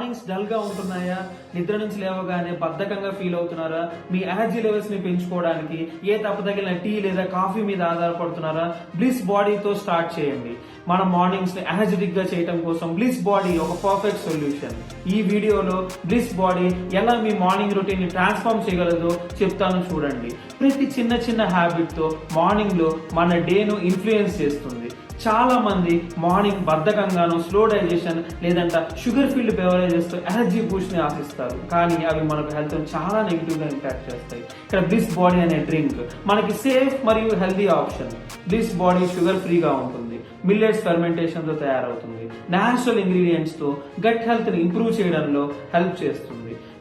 Mornings dull గా ఉంటున్నాయా? నిద్ర నుంచి లేవగానే బద్ధకంగా ఫీల్ అవుతున్నారా? మీ ఎనర్జీ లెవెల్స్ ని పెంచుకోవడానికి ఏ తప్పదగిన టీ లేదా కాఫీ మీద ఆధారపడుతున్నారా? బ్లిస్ బాడీతో స్టార్ట్ చేయండి. మన మార్నింగ్స్ ని ఎనర్జెటిక్ గా చేయడం కోసం బ్లిస్ బాడీ ఒక పర్ఫెక్ట్ సొల్యూషన్. ఈ వీడియోలో బ్లిస్ బాడీ ఎలా మీ మార్నింగ్ రొటీన్ ని ట్రాన్స్ఫార్మ్ చేయగలదో చెప్తాను చూడండి. ప్రతి చిన్న చిన్న హ్యాబిట్ తో మార్నింగ్ లో మన డేను ఇన్ఫ్లుయెన్స్ చేస్తుంది. చాలా మంది మార్నింగ్ బద్ధకంగాను, స్లో డైజెషన్ లేదంటే షుగర్ ఫీల్డ్ బెవరేజెస్ తో ఎనర్జీ బూస్ట్ ని ఆశిస్తారు. కానీ అవి మనకు హెల్త్ చాలా నెగిటివ్ గా ఇంపాక్ట్ చేస్తాయి. ఇక్కడ బ్లిస్ బాడీ అనే డ్రింక్ మనకి సేఫ్ మరియు healthy option. Bliss body sugar ఫ్రీగా ఉంటుంది, మిల్లెట్స్ ఫెర్మెంటేషన్ తో తయారవుతుంది, నేచురల్ ఇంగ్రీడియంట్స్ తో గట్ హెల్త్ ని ఇంప్రూవ్ చేయడంలో హెల్ప్ చేస్తుంది.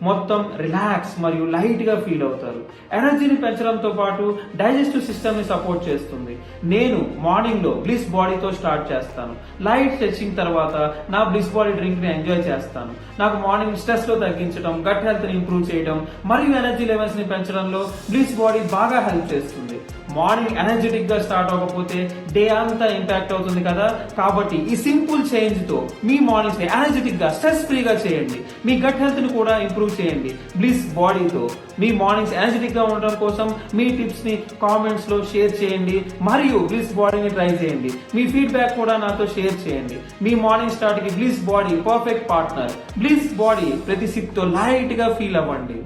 మొత్తం రిలాక్స్ మరియు లైట్ గా ఫీల్ అవుతారు. ఎనర్జీని పెంచడంతో పాటు డైజెస్టివ్ సిస్టమ్ ని సపోర్ట్ చేస్తుంది. నేను మార్నింగ్ లో బ్లిస్ బాడీతో స్టార్ట్ చేస్తాను. లైట్ స్ట్రెచింగ్ తర్వాత నా బ్లిస్ బాడీ డ్రింక్ ని ఎంజాయ్ చేస్తాను. నాకు మార్నింగ్ స్ట్రెస్ లో తగ్గించడం, గట్ హెల్త్ ని ఇంప్రూవ్ చేయడం మరియు ఎనర్జీ లెవెల్స్ ని పెంచడంలో బ్లిస్ బాడీ బాగా హెల్ప్ చేస్తుంది. మార్నింగ్ ఎనర్జెటిక్ గా స్టార్ట్ అవ్వకపోతే డే అంతా ఇంపాక్ట్ అవుతుంది కదా. కాబట్టి ఈ సింపుల్ చేంజ్ తో మీ మార్నింగ్స్ ని ఎనర్జెటిక్ గా, స్ట్రెస్ ఫ్రీగా చేయండి. మీ గట్ హెల్త్ ని కూడా ఇంప్రూవ్ చేయండి బ్లిస్ బాడీతో. మీ మార్నింగ్స్ ఎనర్జెటిక్ గా ఉండడం కోసం మీ టిప్స్ ని కామెంట్స్ లో షేర్ చేయండి మరియు బ్లిస్ బాడీని ట్రై చేయండి. మీ ఫీడ్బ్యాక్ కూడా నాతో షేర్ చేయండి. మీ మార్నింగ్ స్టార్ట్ కి bliss body perfect partner. Bliss body ప్రతి సిప్ తో లైట్ గా ఫీల్ అవ్వండి.